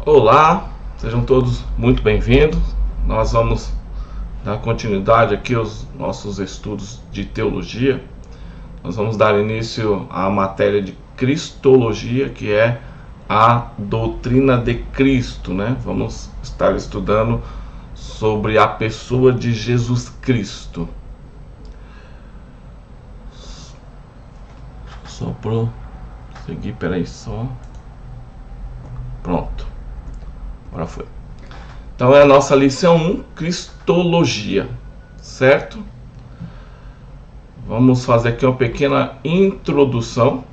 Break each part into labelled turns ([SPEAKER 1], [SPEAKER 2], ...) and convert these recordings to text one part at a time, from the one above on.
[SPEAKER 1] Olá, sejam todos muito bem-vindos. Nós vamos dar continuidade aqui aos nossos estudos de teologia. Nós vamos dar início à matéria de Cristologia, que é a doutrina de Cristo, né? Vamos estar estudando sobre a pessoa de Jesus Cristo. Só para seguir, peraí só. Pronto. Agora foi. Então é a nossa lição 1, Cristologia, certo? Vamos fazer aqui uma pequena introdução.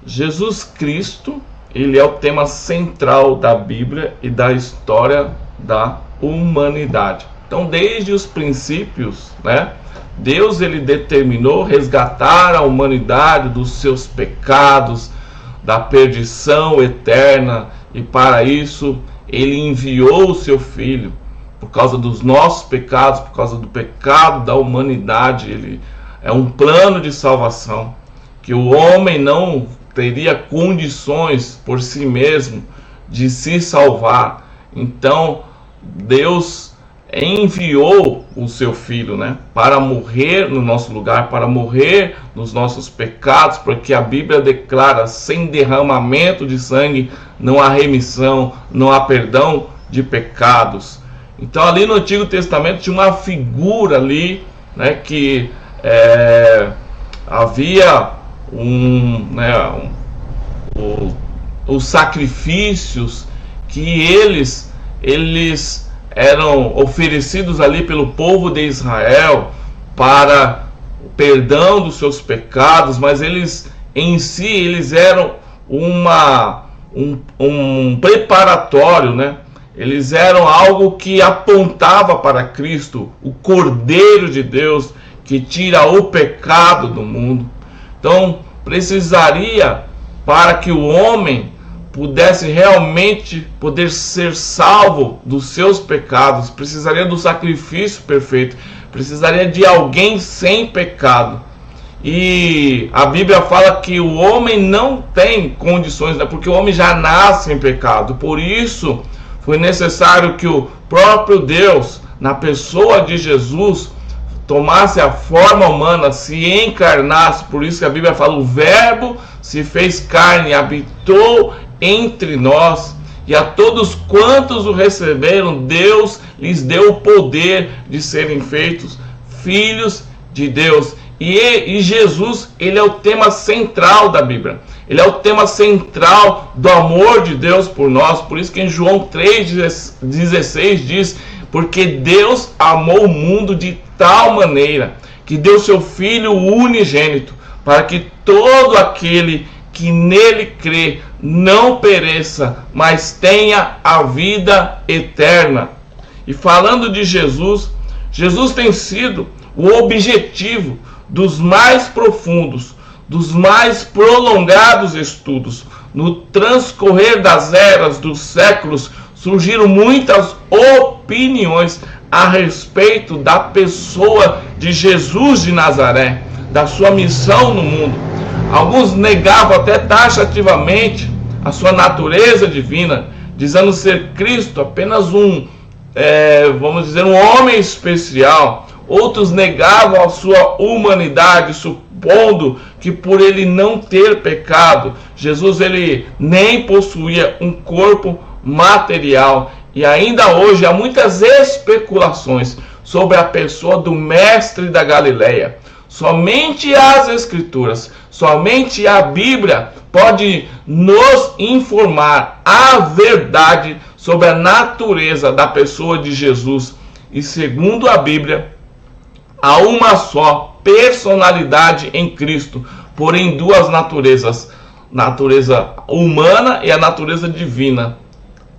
[SPEAKER 1] Jesus Cristo, ele é o tema central da Bíblia e da história da humanidade. Então, desde os princípios, né, Deus ele determinou resgatar a humanidade dos seus pecados, da perdição eterna, e para isso ele enviou o seu Filho por causa dos nossos pecados, por causa do pecado da humanidade. Ele é um plano de salvação que o homem não teria condições por si mesmo de se salvar. Então Deus enviou o seu Filho, né, para morrer no nosso lugar, para morrer nos nossos pecados, porque a Bíblia declara: sem derramamento de sangue não há remissão, não há perdão de pecados. Então ali no Antigo Testamento tinha uma figura ali, né, que havia os sacrifícios que eles eram oferecidos ali pelo povo de Israel para o perdão dos seus pecados, mas eles em si eles eram um preparatório, né? Eles eram algo que apontava para Cristo, o Cordeiro de Deus que tira o pecado do mundo. Então precisaria, para que o homem pudesse realmente poder ser salvo dos seus pecados, precisaria do sacrifício perfeito, precisaria de alguém sem pecado. E a Bíblia fala que o homem não tem condições, né? Porque o homem já nasce em pecado. Por isso foi necessário que o próprio Deus, na pessoa de Jesus, tomasse a forma humana, se encarnasse. Por isso que a Bíblia fala: o Verbo se fez carne e habitou entre nós, e a todos quantos o receberam, Deus lhes deu o poder de serem feitos filhos de Deus. E Jesus, ele é o tema central da Bíblia. Ele é o tema central do amor de Deus por nós. Por isso que em João 3,16 diz: porque Deus amou o mundo de tal maneira que deu seu Filho unigênito, para que todo aquele que nele crê não pereça, mas tenha a vida eterna. E falando de Jesus, Jesus tem sido o objetivo dos mais profundos, dos mais prolongados estudos. No transcorrer das eras, dos séculos, surgiram muitas opiniões a respeito da pessoa de Jesus de Nazaré, da sua missão no mundo. Alguns negavam até taxativamente a sua natureza divina, dizendo ser Cristo apenas um homem especial. Outros negavam a sua humanidade, supondo que por ele não ter pecado, Jesus ele nem possuía um corpo material. E ainda hoje há muitas especulações sobre a pessoa do Mestre da Galileia. Somente as Escrituras, somente a Bíblia pode nos informar a verdade sobre a natureza da pessoa de Jesus. E segundo a Bíblia, há uma só personalidade em Cristo, porém duas naturezas: natureza humana e a natureza divina.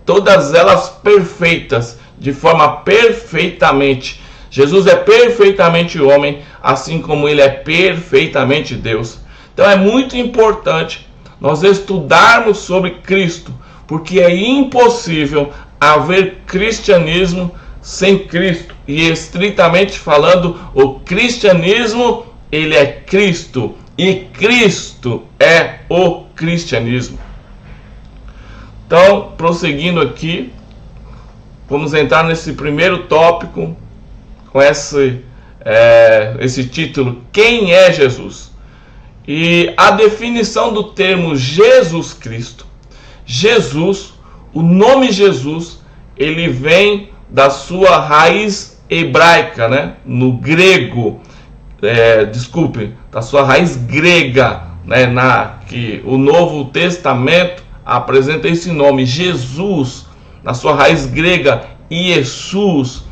[SPEAKER 1] Todas elas perfeitas, de forma perfeitamente. Jesus é perfeitamente homem, assim como ele é perfeitamente Deus. Então é muito importante nós estudarmos sobre Cristo, porque é impossível haver cristianismo sem Cristo. E estritamente falando, o cristianismo, ele é Cristo, e Cristo é o cristianismo. Então, prosseguindo aqui, vamos entrar nesse primeiro tópico com esse título: quem é Jesus? E a definição do termo Jesus Cristo. Jesus, o nome Jesus, ele vem da sua raiz hebraica, né? No grego, da sua raiz grega, né? Que o Novo Testamento apresenta esse nome, Jesus, na sua raiz grega, Jesus,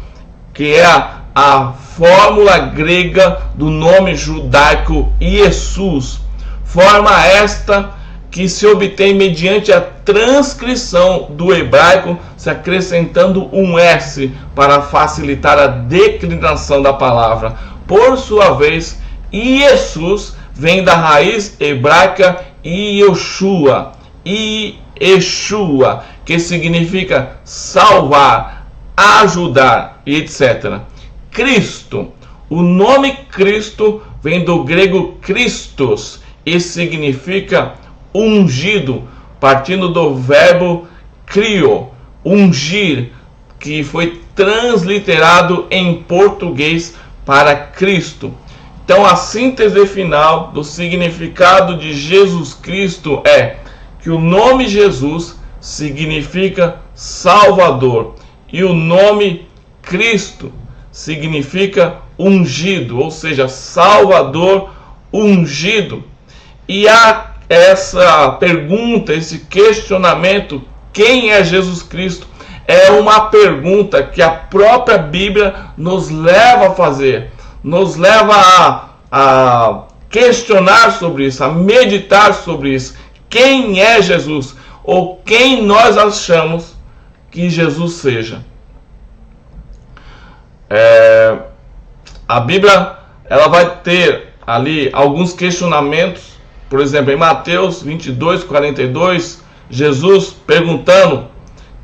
[SPEAKER 1] que é a fórmula grega do nome judaico Jesus, forma esta que se obtém mediante a transcrição do hebraico, se acrescentando um S para facilitar a declinação da palavra. Por sua vez, Jesus vem da raiz hebraica Yeshua, que significa salvar, ajudar, etc. Cristo, o nome Cristo vem do grego Christos e significa ungido, partindo do verbo krio, ungir, que foi transliterado em português para Cristo. Então, a síntese final do significado de Jesus Cristo é que o nome Jesus significa Salvador e o nome Cristo significa ungido, ou seja, Salvador ungido. E há essa pergunta, esse questionamento, quem é Jesus Cristo? É uma pergunta que a própria Bíblia nos leva a fazer, nos leva a questionar sobre isso, a meditar sobre isso. Quem é Jesus? Ou quem nós achamos que Jesus seja? A Bíblia, ela vai ter ali alguns questionamentos. Por exemplo, em Mateus 22, 42, Jesus perguntando: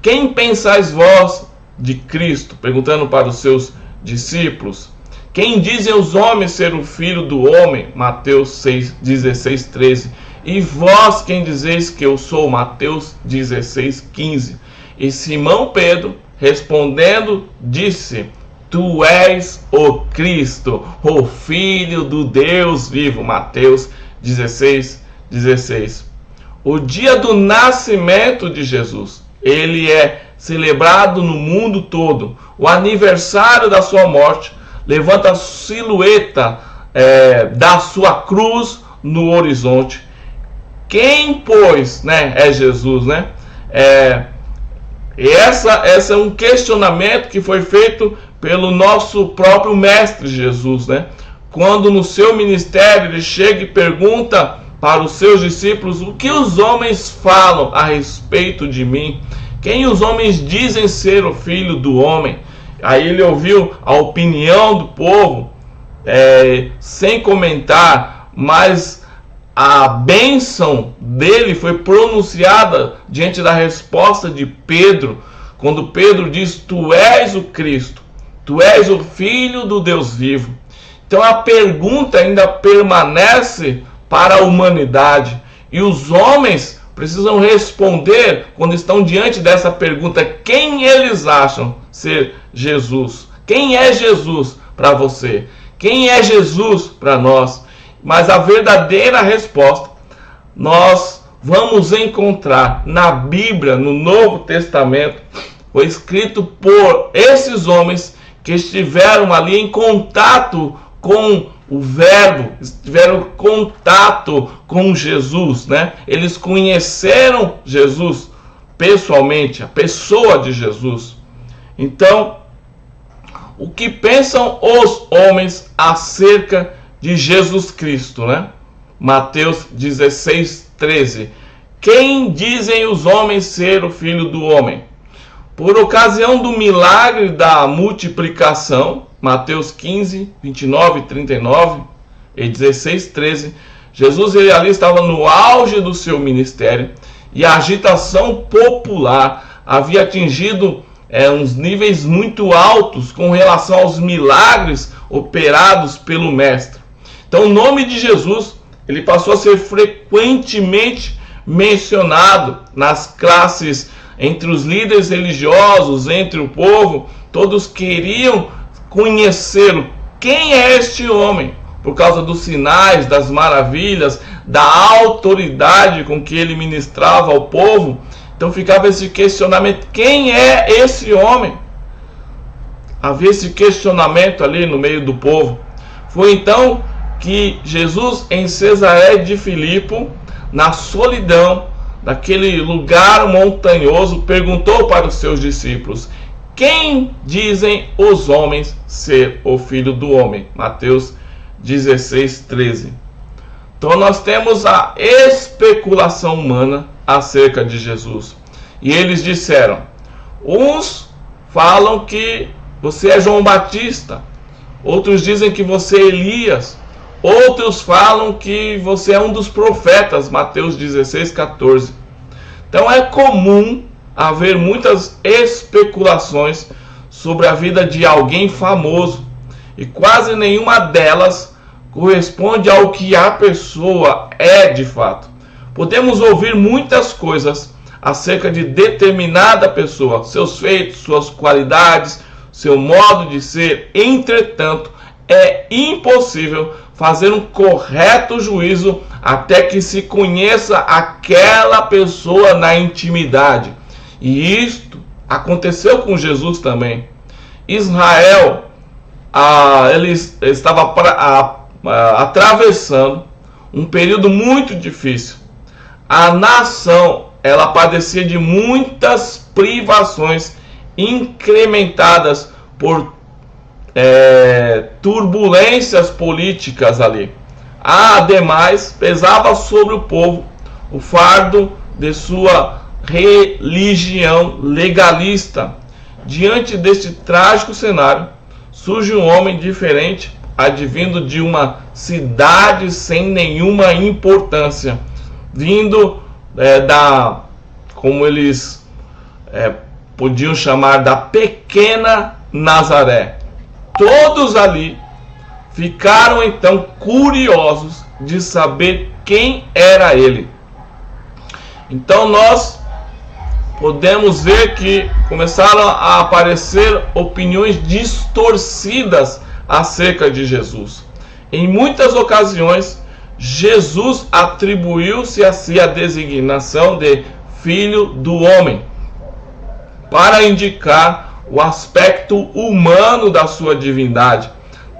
[SPEAKER 1] quem pensais vós de Cristo? Perguntando para os seus discípulos. Quem dizem os homens ser o filho do homem? Mateus 6, 16, 13. E vós quem dizeis que eu sou? Mateus 16, 15. E Simão Pedro, respondendo, disse: tu és o Cristo, o Filho do Deus vivo. Mateus 16, 16. O dia do nascimento de Jesus, ele é celebrado no mundo todo. O aniversário da sua morte levanta a silhueta da sua cruz no horizonte. Quem, pois, né, é Jesus, né? Essa é um questionamento que foi feito pelo nosso próprio mestre Jesus, né? Quando no seu ministério ele chega e pergunta para os seus discípulos: o que os homens falam a respeito de mim? Quem os homens dizem ser o Filho do Homem? Aí ele ouviu a opinião do povo, sem comentar, mas a bênção dele foi pronunciada diante da resposta de Pedro, quando Pedro diz: tu és o Cristo, tu és o Filho do Deus vivo. Então a pergunta ainda permanece para a humanidade, e os homens precisam responder quando estão diante dessa pergunta: quem eles acham ser Jesus? Quem é Jesus para você? Quem é Jesus para nós? Mas a verdadeira resposta nós vamos encontrar na Bíblia, no Novo Testamento. Foi escrito por esses homens que estiveram ali em contato com o Verbo, tiveram contato com Jesus, né? Eles conheceram Jesus pessoalmente, a pessoa de Jesus. Então, o que pensam os homens acerca de Jesus Cristo, né? Mateus 16, 13. Quem dizem os homens ser o Filho do Homem? Por ocasião do milagre da multiplicação, Mateus 15, 29, 39 e 16, 13, Jesus ali estava no auge do seu ministério e a agitação popular havia atingido uns níveis muito altos com relação aos milagres operados pelo Mestre. Então o nome de Jesus ele passou a ser frequentemente mencionado nas classes, entre os líderes religiosos, entre o povo. Todos queriam conhecê-lo. Quem é este homem? Por causa dos sinais, das maravilhas, da autoridade com que ele ministrava ao povo. Então ficava esse questionamento: quem é esse homem? Havia esse questionamento ali no meio do povo. Foi então que Jesus, em Cesareia de Filipe, na solidão, naquele lugar montanhoso, perguntou para os seus discípulos: quem dizem os homens ser o Filho do Homem? Mateus 16:13. Então nós temos a especulação humana acerca de Jesus. E eles disseram: uns falam que você é João Batista, outros dizem que você é Elias, outros falam que você é um dos profetas. Mateus 16:14. Então é comum haver muitas especulações sobre a vida de alguém famoso, e quase nenhuma delas corresponde ao que a pessoa é de fato. Podemos ouvir muitas coisas acerca de determinada pessoa, seus feitos, suas qualidades, seu modo de ser. Entretanto, é impossível fazer um correto juízo até que se conheça aquela pessoa na intimidade. E isto aconteceu com Jesus também. Israel, ele estava atravessando um período muito difícil. A nação, ela padecia de muitas privações incrementadas por turbulências políticas ali. Ademais, pesava sobre o povo o fardo de sua religião legalista. Diante deste trágico cenário, surge um homem diferente, advindo de uma cidade sem nenhuma importância, vindo como eles podiam chamar, da pequena Nazaré. Todos ali ficaram então curiosos de saber quem era ele. Então nós podemos ver que começaram a aparecer opiniões distorcidas acerca de Jesus. Em muitas ocasiões, Jesus atribuiu-se a si a designação de Filho do Homem, para indicar o aspecto humano da sua divindade.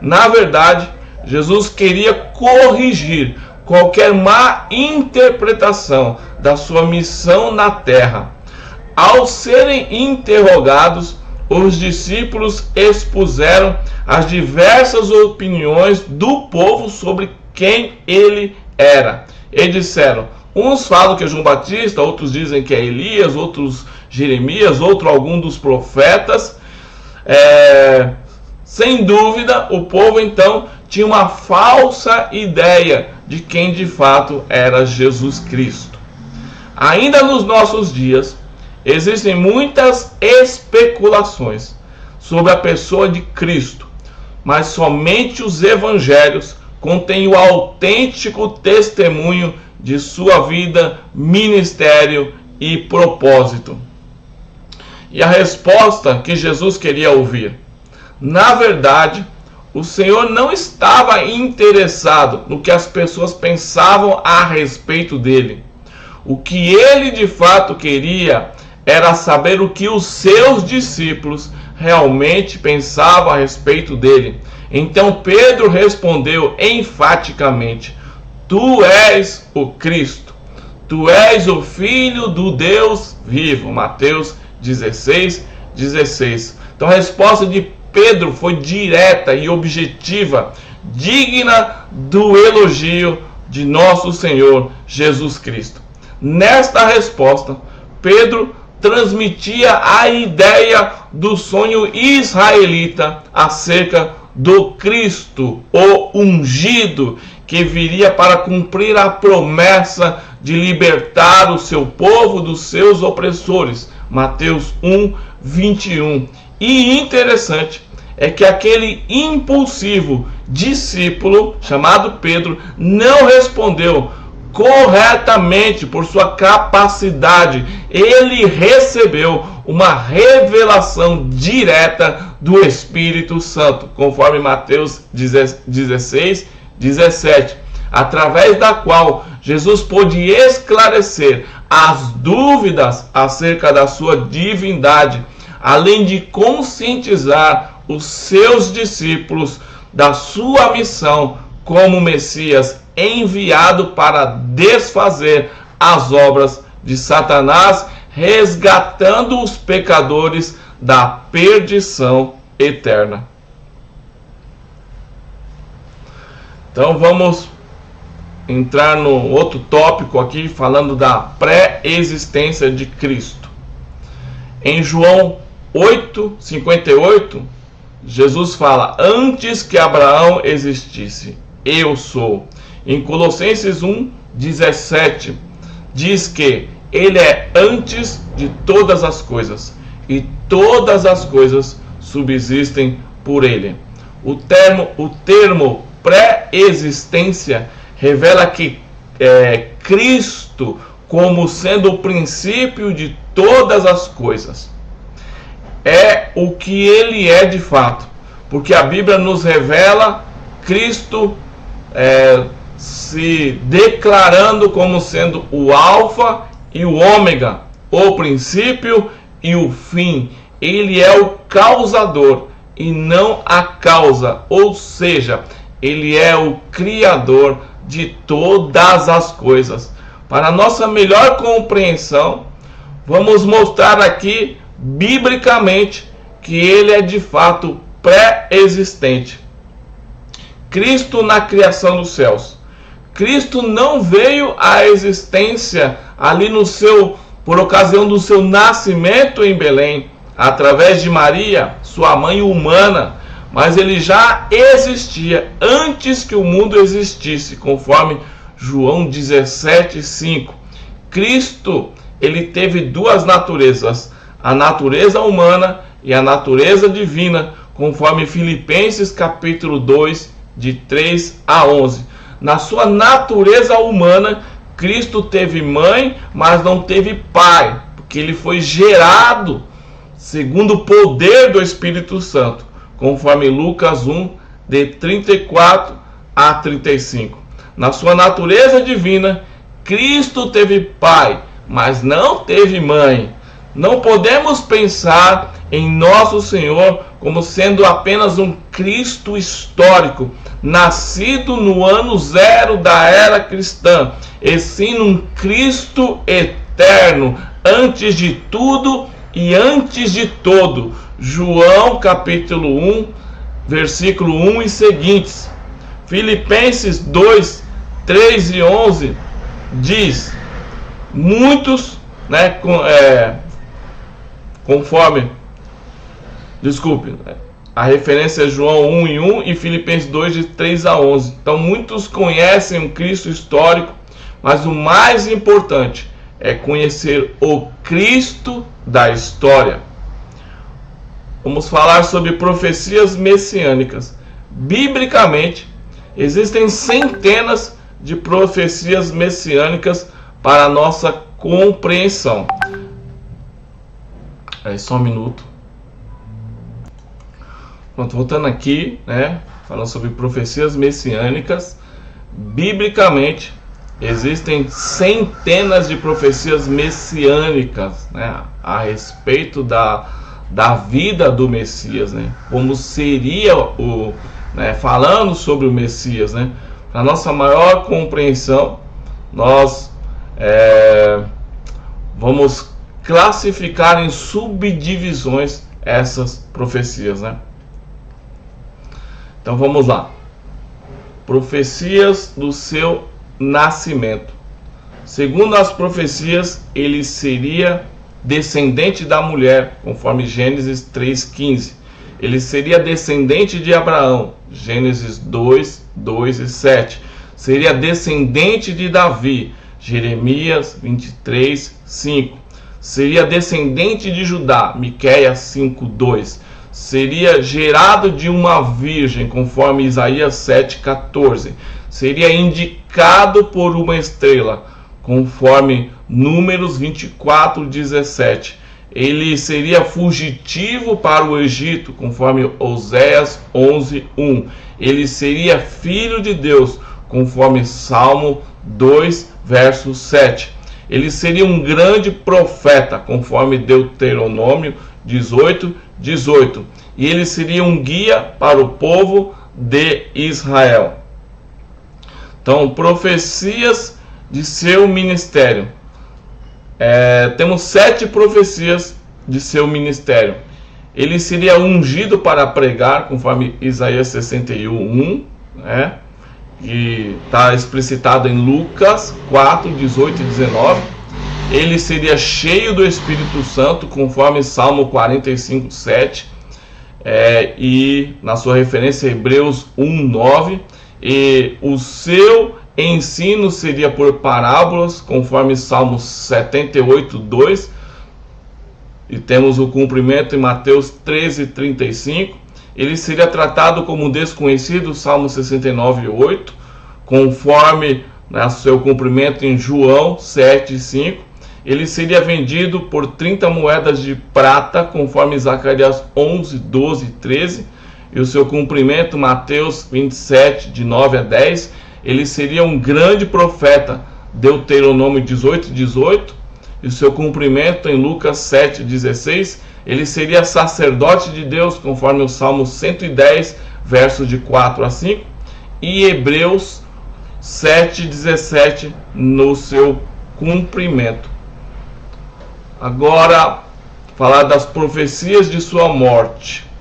[SPEAKER 1] Na verdade, Jesus queria corrigir qualquer má interpretação da sua missão na terra. Ao serem interrogados, os discípulos expuseram as diversas opiniões do povo sobre quem ele era. E disseram: uns falam que é João Batista, outros dizem que é Elias, outros Jeremias, outro algum dos profetas. Sem dúvida, o povo então tinha uma falsa ideia de quem de fato era Jesus Cristo. Ainda nos nossos dias, existem muitas especulações sobre a pessoa de Cristo, mas somente os evangelhos contêm o autêntico testemunho de sua vida, ministério e propósito. E a resposta que Jesus queria ouvir: na verdade, o Senhor não estava interessado no que as pessoas pensavam a respeito dele. O que ele de fato queria era saber o que os seus discípulos realmente pensavam a respeito dele. Então Pedro respondeu enfaticamente: tu és o Cristo, tu és o Filho do Deus vivo. Mateus 16:16. Então a resposta de Pedro foi direta e objetiva, digna do elogio de nosso Senhor Jesus Cristo. Nesta resposta, Pedro transmitia a ideia do sonho israelita acerca do Cristo, o ungido, que viria para cumprir a promessa de libertar o seu povo dos seus opressores. Mateus 1:21. E interessante é que aquele impulsivo discípulo chamado Pedro não respondeu corretamente, por sua capacidade, ele recebeu uma revelação direta do Espírito Santo, conforme Mateus 16, 17, através da qual Jesus pôde esclarecer as dúvidas acerca da sua divindade, além de conscientizar os seus discípulos da sua missão como Messias enviado para desfazer as obras de Satanás, resgatando os pecadores da perdição eterna. Então vamos entrar no outro tópico aqui, falando da pré-existência de Cristo. Em João 8:58, Jesus fala: antes que Abraão existisse, eu sou. Em Colossenses 1:17, diz que ele é antes de todas as coisas, e todas as coisas subsistem por ele. O termo pré-existência revela que Cristo como sendo o princípio de todas as coisas. É o que ele é de fato, porque a Bíblia nos revela Cristo se declarando como sendo o Alfa e o Ômega, o princípio e o fim. Ele é o causador e não a causa, ou seja, ele é o Criador de todas as coisas. Para nossa melhor compreensão, vamos mostrar aqui biblicamente que ele é de fato pré-existente. Cristo na criação dos céus. Cristo não veio à existência ali por ocasião do seu nascimento em Belém, através de Maria, sua mãe humana, mas ele já existia antes que o mundo existisse, conforme João 17:5. Cristo, ele teve duas naturezas, a natureza humana e a natureza divina, conforme Filipenses capítulo 2, de 3 a 11. Na sua natureza humana, Cristo teve mãe, mas não teve pai, porque ele foi gerado segundo o poder do Espírito Santo, conforme Lucas 1, de 34 a 35. Na sua natureza divina, Cristo teve pai, mas não teve mãe. Não podemos pensar em nosso Senhor como sendo apenas um Cristo histórico, nascido no ano zero da era cristã, e sim um Cristo eterno, antes de tudo e antes de todo. João capítulo 1, versículo 1 e seguintes. Filipenses 2, 3 e 11 diz: muitos, a referência é João 1 e 1 e Filipenses 2, de 3 a 11. Então muitos conhecem um Cristo histórico, mas o mais importante é conhecer o Cristo da história. Vamos falar sobre profecias messiânicas. Biblicamente, existem centenas de profecias messiânicas para a nossa compreensão. Só um minuto. Pronto, voltando aqui, falando sobre profecias messiânicas. Biblicamente, existem centenas de profecias messiânicas, a respeito da vida do Messias, como seria falando sobre o Messias, Para nossa maior compreensão, nós vamos classificar em subdivisões essas profecias, Então vamos lá. Profecias do seu nascimento. Segundo as profecias, ele seria descendente da mulher, conforme Gênesis 3:15. Ele seria descendente de Abraão, Gênesis 2, 2 e 7. Seria descendente de Davi, Jeremias 23, 5. Seria descendente de Judá, Miqueias 5:2. Seria gerado de uma virgem, conforme Isaías 7:14. seria indicado por uma estrela, conforme Números 24:17. Ele seria fugitivo para o Egito, conforme Oséias 11:1. Ele seria filho de Deus, conforme Salmo 2, verso 7. Ele seria um grande profeta, conforme Deuteronômio 18:18. E ele seria um guia para o povo de Israel. Então, profecias de seu ministério. Temos 7 profecias de seu ministério. Ele seria ungido para pregar, conforme Isaías 61:1, né? Que está explicitado em Lucas 4:18 e 19. Ele seria cheio do Espírito Santo, conforme Salmo 45:7, e na sua referência Hebreus 1:9. E o seu ensino seria por parábolas, conforme Salmo 78:2. E temos o cumprimento em Mateus 13:35. Ele seria tratado como desconhecido, Salmo 69:8, conforme seu cumprimento em João 7:5. Ele seria vendido por 30 moedas de prata, conforme Zacarias 11:12 e 13. E o seu cumprimento, Mateus 27:9-10. Ele seria um grande profeta, Deuteronômio 18:18. E o seu cumprimento em Lucas 7:16. Ele seria sacerdote de Deus, conforme o Salmo 110, versos de 4 a 5. E Hebreus 7:17 no seu cumprimento. Agora, falar das profecias de sua morte.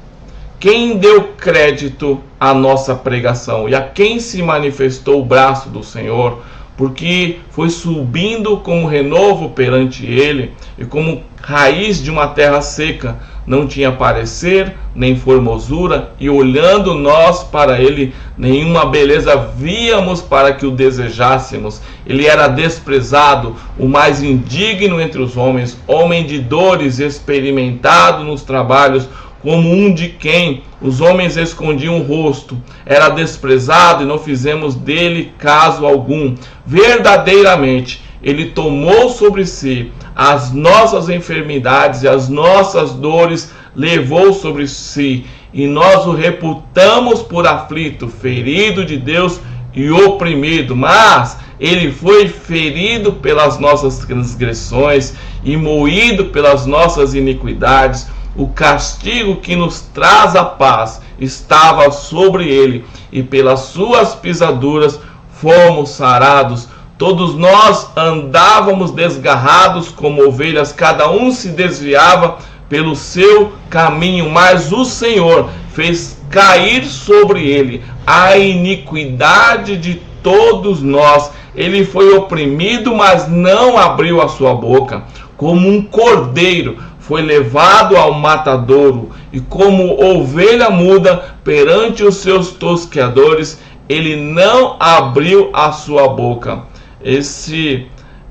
[SPEAKER 1] Quem deu crédito à nossa pregação e a quem se manifestou o braço do Senhor, porque foi subindo como renovo perante ele e como raiz de uma terra seca, não tinha parecer nem formosura, e olhando nós para ele, nenhuma beleza víamos para que o desejássemos. Ele era desprezado, o mais indigno entre os homens, homem de dores, experimentado nos trabalhos, como um de quem os homens escondiam o rosto. Era desprezado e não fizemos dele caso algum. Verdadeiramente, ele tomou sobre si as nossas enfermidades e as nossas dores levou sobre si. E nós o reputamos por aflito, ferido de Deus e oprimido. Mas ele foi ferido pelas nossas transgressões e moído pelas nossas iniquidades. O castigo que nos traz a paz estava sobre ele, e pelas suas pisaduras fomos sarados. Todos nós andávamos desgarrados como ovelhas, cada um se desviava pelo seu caminho, mas o Senhor fez cair sobre ele a iniquidade de todos nós. Ele foi oprimido, mas não abriu a sua boca. Como um cordeiro foi levado ao matadouro, e como ovelha muda perante os seus tosqueadores, ele não abriu a sua boca.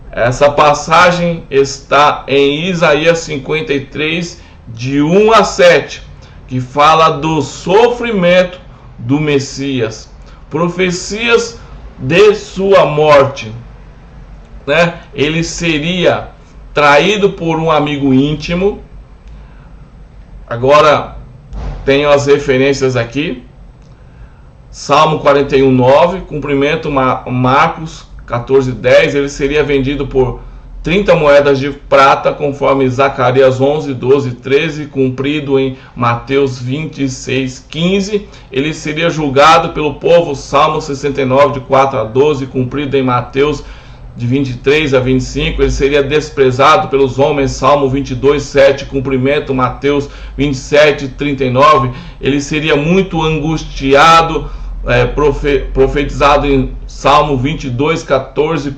[SPEAKER 1] Essa passagem está em Isaías 53, de 1 a 7, que fala do sofrimento do Messias. Profecias de sua morte, né? Ele seria traído por um amigo íntimo. Agora tenho as referências aqui. Salmo 41:9, cumprimento Marcos 14:10. Ele seria vendido por 30 moedas de prata, conforme Zacarias 11:12 e 13, cumprido em Mateus 26:15. Ele seria julgado pelo povo, Salmo 69, de 4 a 12, cumprido em Mateus de 23 a 25. Ele seria desprezado pelos homens, Salmo 22:7, cumprimento Mateus 27:39. Ele seria muito angustiado, profetizado em Salmo 22:14,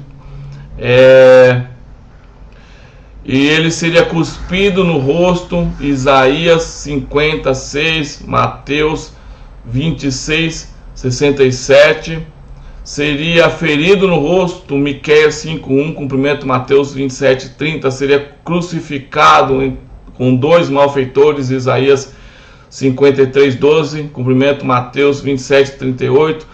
[SPEAKER 1] e ele seria cuspido no rosto, Isaías 50:6, Mateus 26:67. Seria ferido no rosto, Miqueias 5:1, cumprimento Mateus 27:30. Seria crucificado com 2 malfeitores, Isaías 53:12, cumprimento Mateus 27:38.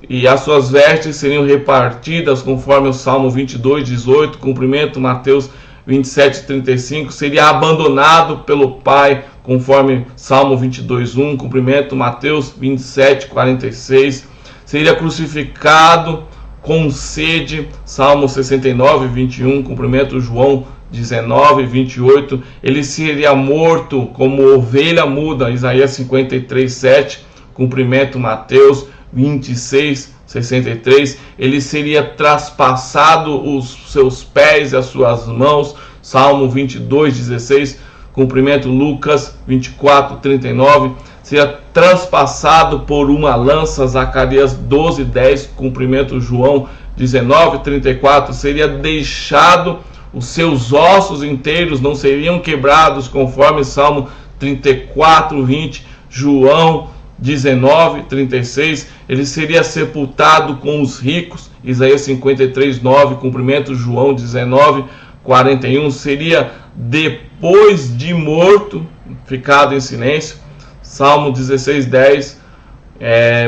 [SPEAKER 1] e as suas vestes seriam repartidas conforme o Salmo 22:18, cumprimento Mateus 27:35, seria abandonado pelo pai, conforme Salmo 22:1, cumprimento Mateus 27:46, seria crucificado com sede, Salmo 69:21, cumprimento João 19:28, ele seria morto como ovelha muda, Isaías 53:7, cumprimento Mateus 26:63, ele seria traspassado os seus pés e as suas mãos, Salmo 22:16, cumprimento Lucas 24:39, seria traspassado por uma lança, Zacarias 12:10, cumprimento João 19:34, seria deixado, os seus ossos inteiros não seriam quebrados, conforme Salmo 34:20, João 19:36, ele seria sepultado com os ricos, Isaías 53:9, cumprimento João 19:41, seria depois de morto, ficado em silêncio, Salmo 16:10,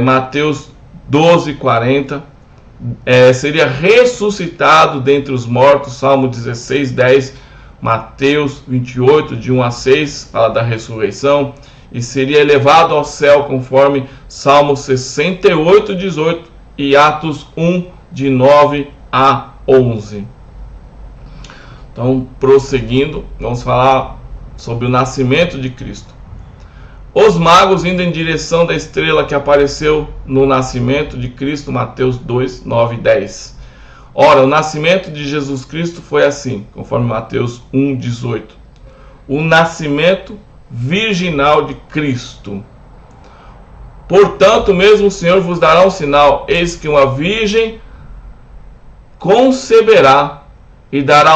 [SPEAKER 1] Mateus 12:40, seria ressuscitado dentre os mortos, Salmo 16:10, Mateus 28:1-6, fala da ressurreição, e seria elevado ao céu, conforme Salmo 68:18 e Atos 1:9-11. Então, prosseguindo, vamos falar sobre o nascimento de Cristo. Os magos indo em direção da estrela que apareceu no nascimento de Cristo, Mateus 2:9-10. Ora, o nascimento de Jesus Cristo foi assim, conforme Mateus 1:18. O nascimento virginal de Cristo. Portanto, mesmo o Senhor vos dará um sinal, eis que uma virgem conceberá e dará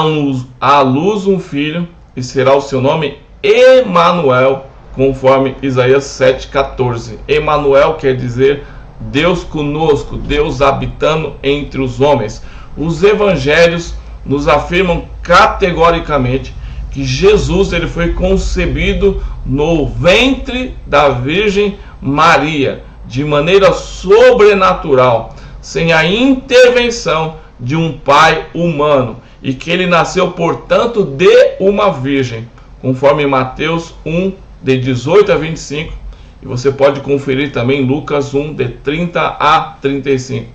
[SPEAKER 1] à luz um filho, e será o seu nome Emanuel, conforme Isaías 7:14. Emanuel quer dizer Deus conosco, Deus habitando entre os homens. Os evangelhos nos afirmam categoricamente que Jesus ele foi concebido no ventre da Virgem Maria, de maneira sobrenatural, sem a intervenção de um pai humano, e que ele nasceu, portanto, de uma virgem, conforme Mateus 1:18-25, e você pode conferir também Lucas 1:30-35.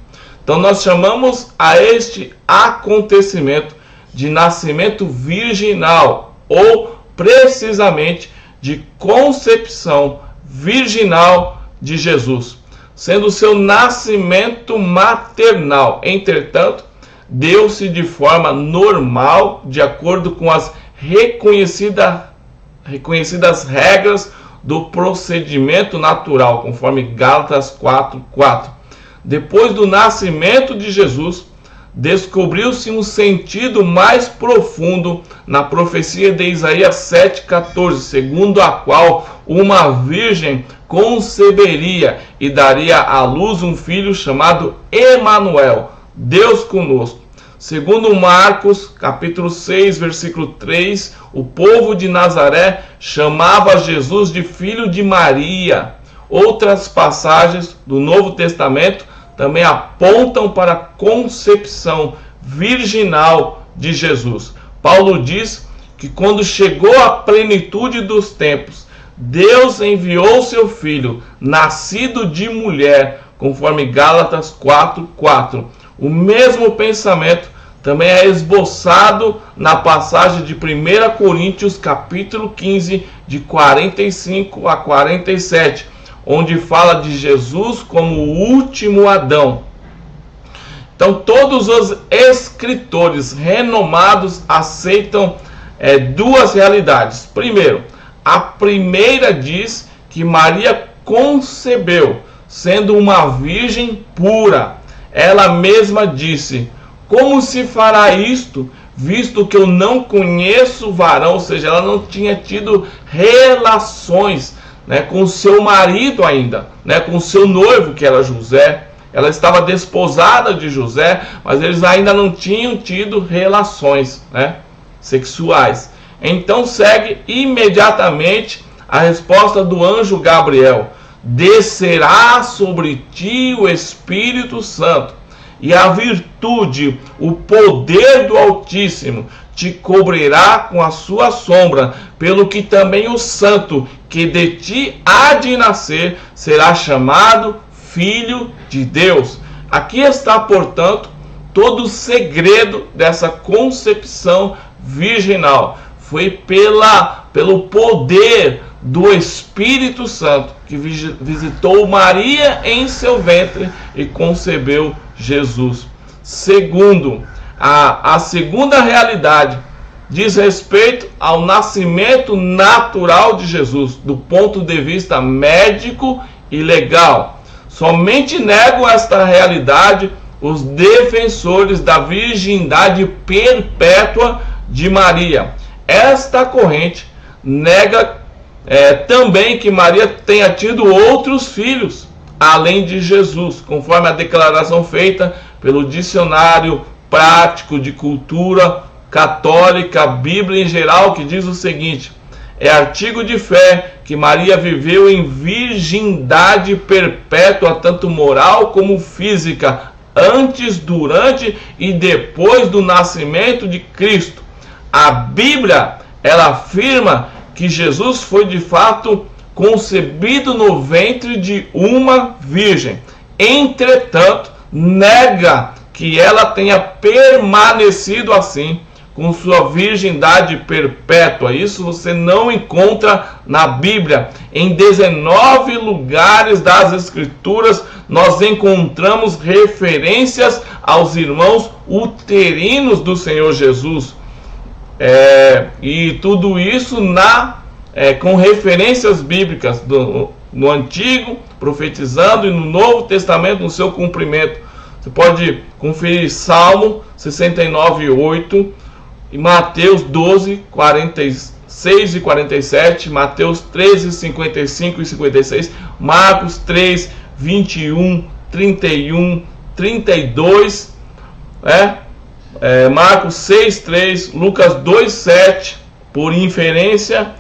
[SPEAKER 1] Então nós chamamos a este acontecimento de nascimento virginal, ou precisamente de concepção virginal de Jesus, sendo o seu nascimento maternal. Entretanto, deu-se de forma normal, de acordo com as reconhecidas regras do procedimento natural, conforme Gálatas 4:4. Depois do nascimento de Jesus, descobriu-se um sentido mais profundo na profecia de Isaías 7:14, segundo a qual uma virgem conceberia e daria à luz um filho chamado Emanuel, Deus conosco. Segundo Marcos, capítulo 6, versículo 3, o povo de Nazaré chamava Jesus de filho de Maria. Outras passagens do Novo Testamento também apontam para a concepção virginal de Jesus. Paulo diz que quando chegou a plenitude dos tempos, Deus enviou seu filho, nascido de mulher, conforme Gálatas 4:4. O mesmo pensamento também é esboçado na passagem de 1 Coríntios, capítulo 15, de 45-47, onde fala de Jesus como o último Adão. Então todos os escritores renomados aceitam duas realidades. Primeiro, a primeira diz que Maria concebeu, sendo uma virgem pura. Ela mesma disse: como se fará isto, visto que eu não conheço varão? Ou seja, ela não tinha tido relações com o seu marido ainda, com o seu noivo, que era José. Ela estava desposada de José, mas eles ainda não tinham tido relações sexuais. Então segue imediatamente a resposta do anjo Gabriel: descerá sobre ti o Espírito Santo, e a virtude, o poder do Altíssimo, te cobrirá com a sua sombra, pelo que também o santo que de ti há de nascer será chamado Filho de Deus. Aqui está, portanto, todo o segredo dessa concepção virginal. Foi pelo poder do Espírito Santo que visitou Maria em seu ventre e concebeu Jesus. Segundo, a segunda realidade diz respeito ao nascimento natural de Jesus, do ponto de vista médico e legal. Somente negam esta realidade os defensores da virgindade perpétua de Maria. Esta corrente nega também que Maria tenha tido outros filhos, além de Jesus, conforme a declaração feita pelo Dicionário Prático de Cultura Católica, Bíblia em geral, que diz o seguinte: é artigo de fé que Maria viveu em virgindade perpétua, tanto moral como física, antes, durante e depois do nascimento de Cristo. A Bíblia, ela afirma que Jesus foi de fato concebido no ventre de uma virgem. Entretanto, nega que ela tenha permanecido assim, com sua virgindade perpétua. Isso você não encontra na Bíblia. Em 19 lugares das Escrituras nós encontramos referências aos irmãos uterinos do Senhor Jesus. E tudo isso com referências bíblicas no Antigo, profetizando, e no Novo Testamento, no seu cumprimento. Você pode conferir Salmo 69:8, e Mateus 12, 46 e 47, Mateus 13, 55 e 56, Marcos 3, 21, 31, 32, Marcos 6, 3, Lucas 2, 7, por inferência,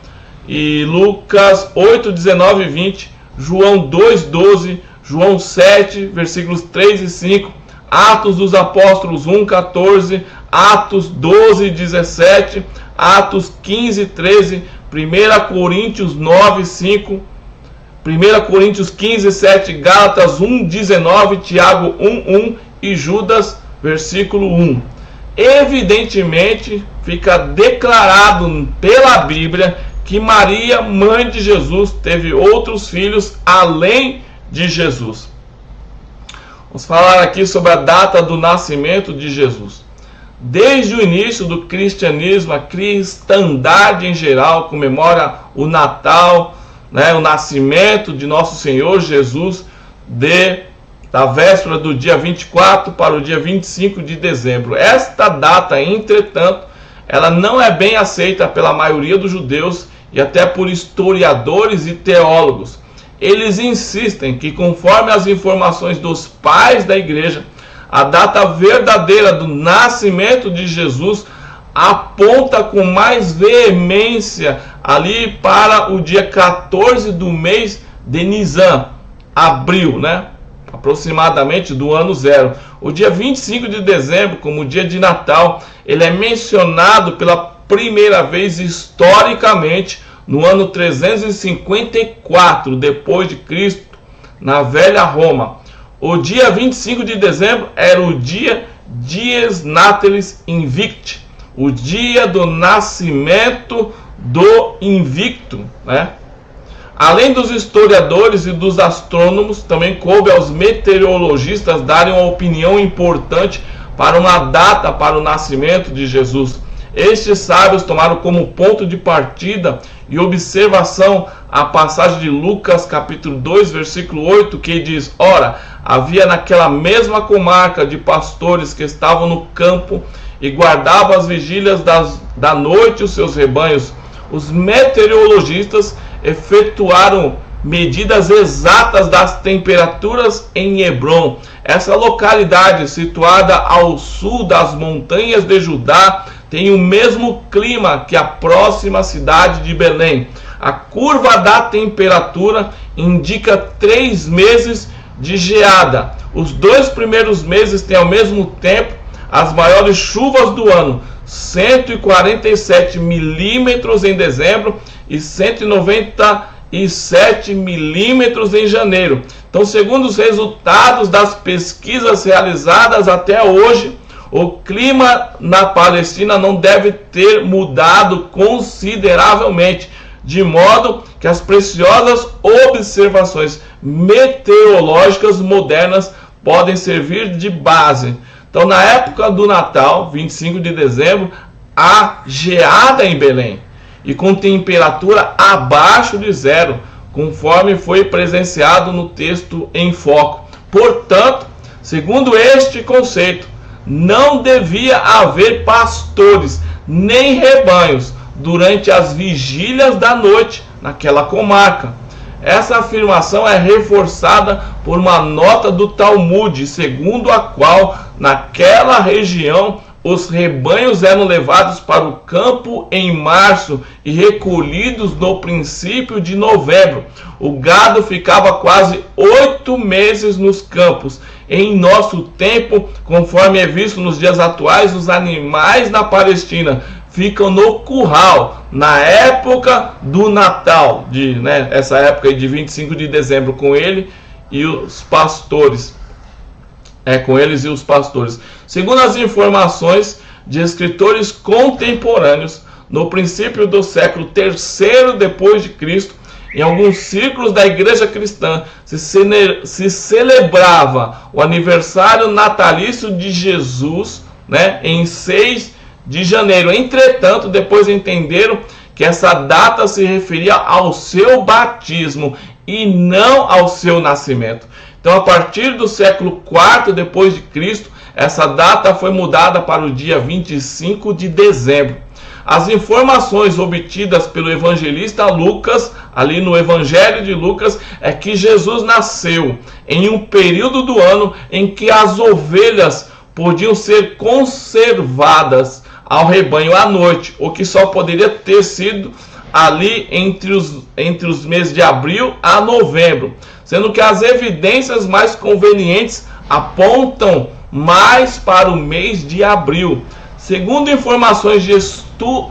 [SPEAKER 1] e Lucas 8, 19 e 20, João 2, 12, João 7, versículos 3 e 5, Atos dos Apóstolos 1, 14, Atos 12, 17, Atos 15, 13, 1 Coríntios 9, 5, 1 Coríntios 15, 7, Gálatas 1, 19, Tiago 1, 1 e Judas, versículo 1. Evidentemente, fica declarado pela Bíblia que Maria, mãe de Jesus, teve outros filhos além de Jesus. Vamos falar aqui sobre a data do nascimento de Jesus. Desde o início do cristianismo, a cristandade em geral comemora o Natal, o nascimento de nosso Senhor Jesus, da véspera do dia 24 para o dia 25 de dezembro. Esta data, entretanto, ela não é bem aceita pela maioria dos judeus e até por historiadores e teólogos. Eles insistem que, conforme as informações dos pais da igreja, a data verdadeira do nascimento de Jesus aponta com mais veemência ali para o dia 14 do mês de Nisan, abril, aproximadamente do ano zero. O dia 25 de dezembro, como dia de Natal, ele é mencionado pela primeira vez historicamente no ano 354 depois de Cristo, na velha Roma. O dia 25 de dezembro era o dia Dies Natalis Invicti, o dia do nascimento do invicto, Além dos historiadores e dos astrônomos, também coube aos meteorologistas darem uma opinião importante para uma data para o nascimento de Jesus. Estes sábios tomaram como ponto de partida e observação a passagem de Lucas capítulo 2, versículo 8, que diz: ora, havia naquela mesma comarca de pastores que estavam no campo e guardavam as vigílias da noite os seus rebanhos. Os meteorologistas efetuaram medidas exatas das temperaturas em Hebrom. Essa localidade, situada ao sul das montanhas de Judá, tem o mesmo clima que a próxima cidade de Belém. A curva da temperatura indica 3 meses de geada. Os 2 primeiros meses têm ao mesmo tempo as maiores chuvas do ano, 147 milímetros em dezembro e 197 milímetros em janeiro. Então, segundo os resultados das pesquisas realizadas até hoje, o clima na Palestina não deve ter mudado consideravelmente, de modo que as preciosas observações meteorológicas modernas podem servir de base. Então, na época do Natal, 25 de dezembro, há geada em Belém, e com temperatura abaixo de zero, conforme foi presenciado no texto em foco. Portanto, segundo este conceito, não devia haver pastores nem rebanhos durante as vigílias da noite naquela comarca. Essa afirmação é reforçada por uma nota do Talmud, segundo a qual naquela região os rebanhos eram levados para o campo em março e recolhidos no princípio de novembro. O gado ficava quase 8 meses nos campos. Em nosso tempo, conforme é visto nos dias atuais, os animais na Palestina ficam no curral na época do Natal, essa época de 25 de dezembro, com ele e os pastores. Com eles e os pastores. Segundo as informações de escritores contemporâneos, no princípio do século III depois de Cristo, em alguns círculos da igreja cristã se celebrava o aniversário natalício de Jesus, em 6 de janeiro. Entretanto, depois entenderam que essa data se referia ao seu batismo e não ao seu nascimento. Então, a partir do século IV depois de Cristo, essa data foi mudada para o dia 25 de dezembro. As informações obtidas pelo evangelista Lucas, ali no Evangelho de Lucas, é que Jesus nasceu em um período do ano em que as ovelhas podiam ser conservadas ao rebanho à noite, o que só poderia ter sido ali entre os meses de abril a novembro, sendo que as evidências mais convenientes apontam mais para o mês de abril. Segundo informações de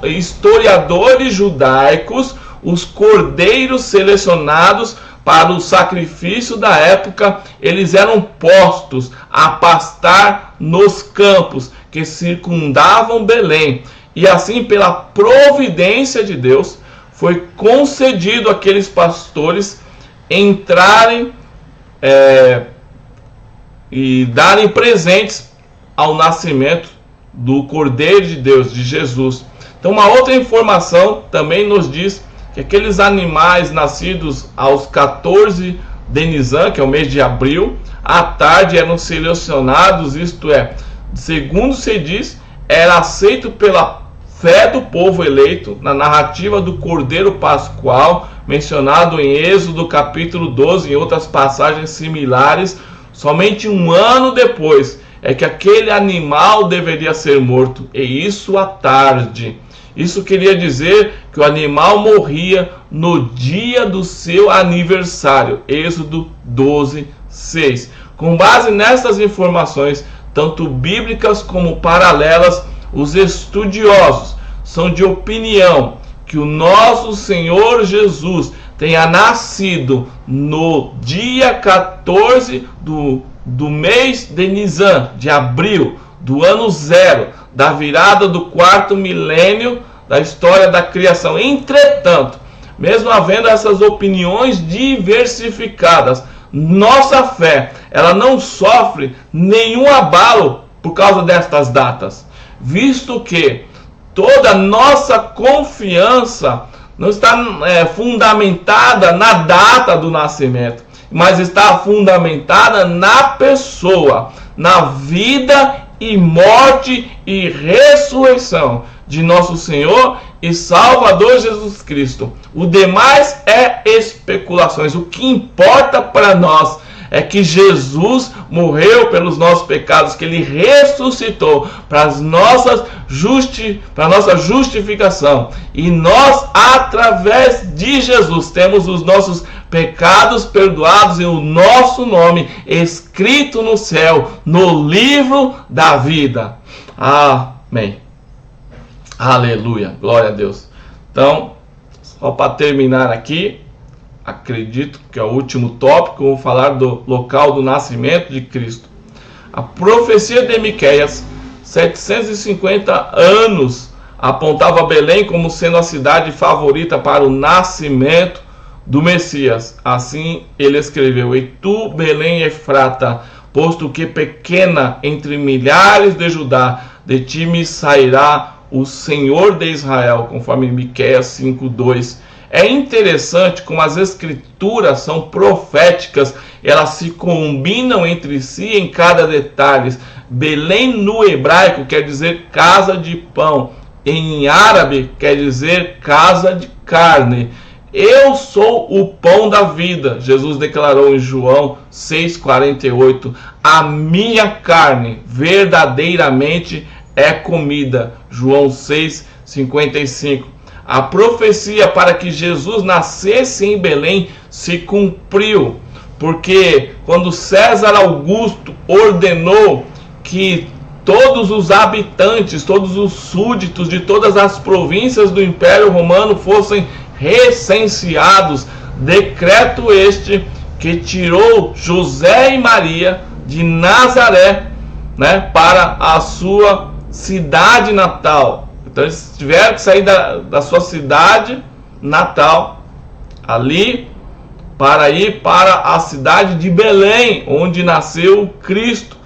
[SPEAKER 1] historiadores judaicos, os cordeiros selecionados para o sacrifício da época, eles eram postos a pastar nos campos que circundavam Belém. E assim, pela providência de Deus, foi concedido àqueles pastores entrarem e darem presentes ao nascimento do Cordeiro de Deus, de Jesus. Então, uma outra informação também nos diz que aqueles animais nascidos aos 14 de Nisan, que é o mês de abril, à tarde eram selecionados, isto é, segundo se diz, era aceito pela fé do povo eleito na narrativa do Cordeiro Pascual, mencionado em Êxodo capítulo 12 e em outras passagens similares. Somente um ano depois é que aquele animal deveria ser morto, e isso à tarde. Isso queria dizer que o animal morria no dia do seu aniversário. Êxodo 12, 6. Com base nessas informações, tanto bíblicas como paralelas, os estudiosos são de opinião que o nosso Senhor Jesus tenha nascido no dia 14 do mês de Nisan, de abril, do ano 0, da virada do 4º milênio da história da criação. Entretanto, mesmo havendo essas opiniões diversificadas, nossa fé, ela não sofre nenhum abalo por causa destas datas, visto que toda nossa confiança não está fundamentada na data do nascimento, mas está fundamentada na pessoa, na vida e morte e ressurreição de nosso Senhor e Salvador Jesus Cristo. O demais é especulações. O que importa para nós é que Jesus morreu pelos nossos pecados, que Ele ressuscitou para a nossa justificação. E nós, através de Jesus, temos os nossos pecados perdoados e o nosso nome escrito no céu, no livro da vida. Amém. Aleluia. Glória a Deus. Então, só para terminar aqui, acredito que é o último tópico, eu vou falar do local do nascimento de Cristo. A profecia de Miqueias, 750 anos, apontava Belém como sendo a cidade favorita para o nascimento do Messias. Assim ele escreveu: E tu, Belém Efrata, posto que pequena entre milhares de Judá, de ti me sairá o Senhor de Israel, conforme Miqueias 5:2. É interessante como as escrituras são proféticas, elas se combinam entre si em cada detalhe. Belém no hebraico quer dizer casa de pão, em árabe quer dizer casa de carne. Eu sou o pão da vida, Jesus declarou em João 6,48. A minha carne verdadeiramente é comida, João 6,55. A profecia para que Jesus nascesse em Belém se cumpriu, porque quando César Augusto ordenou que todos os habitantes, todos os súditos de todas as províncias do Império Romano fossem recenseados, decreto este que tirou José e Maria de Nazaré, para a sua cidade natal. Então eles tiveram que sair da sua cidade natal ali para ir para a cidade de Belém, onde nasceu Cristo.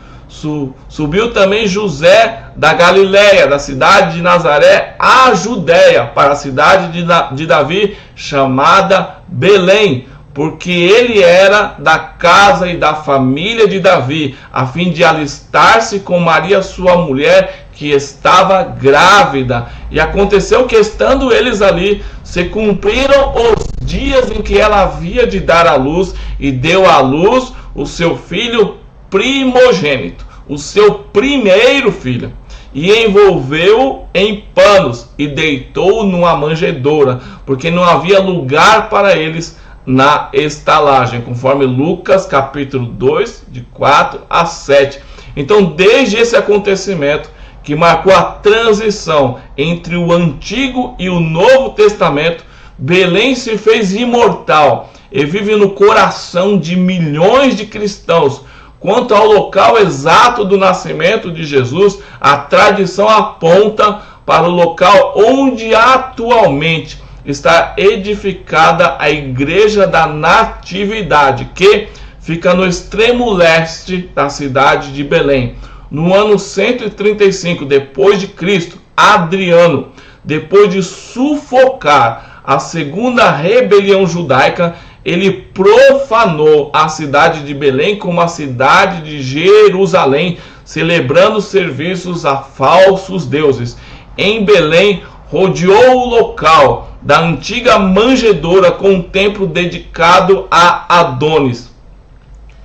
[SPEAKER 1] Subiu também José da Galileia, da cidade de Nazaré, à Judéia, para a cidade de Davi, chamada Belém, porque ele era da casa e da família de Davi, a fim de alistar-se com Maria, sua mulher, que estava grávida. E aconteceu que, estando eles ali, se cumpriram os dias em que ela havia de dar à luz, e deu à luz o seu filho primogênito, o seu primeiro filho, e envolveu-o em panos e deitou-o numa manjedoura, porque não havia lugar para eles na estalagem, conforme Lucas capítulo 2, de 4 a 7. Então, desde esse acontecimento que marcou a transição entre o Antigo e o Novo Testamento, Belém se fez imortal e vive no coração de milhões de cristãos. Quanto ao local exato do nascimento de Jesus, a tradição aponta para o local onde atualmente está edificada a Igreja da Natividade, que fica no extremo leste da cidade de Belém. No ano 135 depois de Cristo, Adriano, depois de sufocar a segunda rebelião judaica, ele profanou a cidade de Belém como a cidade de Jerusalém, celebrando serviços a falsos deuses. Em Belém, rodeou o local da antiga manjedoura com um templo dedicado a Adonis,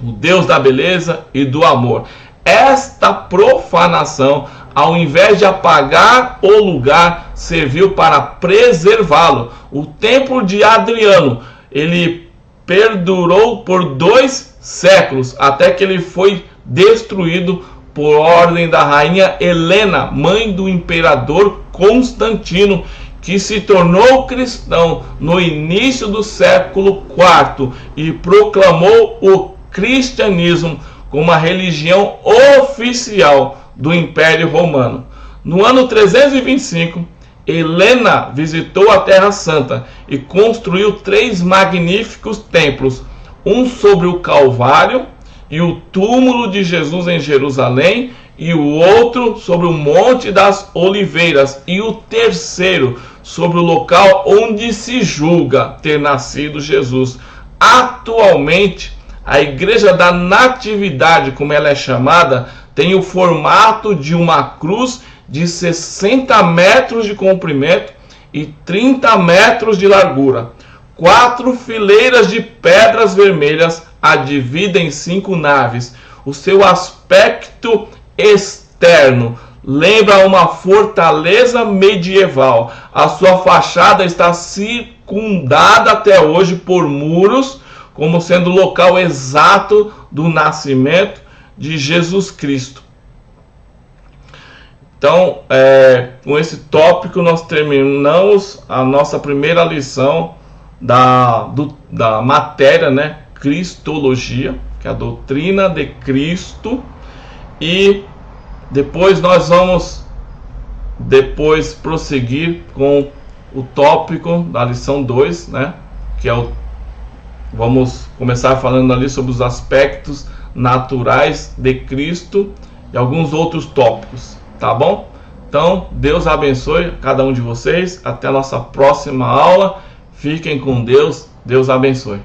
[SPEAKER 1] o deus da beleza e do amor. Esta profanação, ao invés de apagar o lugar, serviu para preservá-lo. O templo de Adriano, ele perdurou por 2 séculos, até que ele foi destruído por ordem da rainha Helena, mãe do imperador Constantino, que se tornou cristão no início do século IV e proclamou o cristianismo como a religião oficial do Império Romano. No ano 325, Helena visitou a Terra Santa e construiu 3 magníficos templos, um sobre o Calvário e o túmulo de Jesus em Jerusalém, e o outro sobre o Monte das Oliveiras, e o terceiro sobre o local onde se julga ter nascido Jesus. Atualmente, a Igreja da Natividade, como ela é chamada, tem o formato de uma cruz de 60 metros de comprimento e 30 metros de largura. 4 fileiras de pedras vermelhas a dividem em 5 naves. O seu aspecto externo lembra uma fortaleza medieval. A sua fachada está circundada até hoje por muros, como sendo o local exato do nascimento de Jesus Cristo. Então, com esse tópico nós terminamos a nossa primeira lição da matéria, né? Cristologia, que é a doutrina de Cristo. E depois nós vamos prosseguir com o tópico da lição 2, né? Que é vamos começar falando ali sobre os aspectos naturais de Cristo e alguns outros tópicos, tá bom? Então, Deus abençoe cada um de vocês. Até a nossa próxima aula. Fiquem com Deus. Deus abençoe.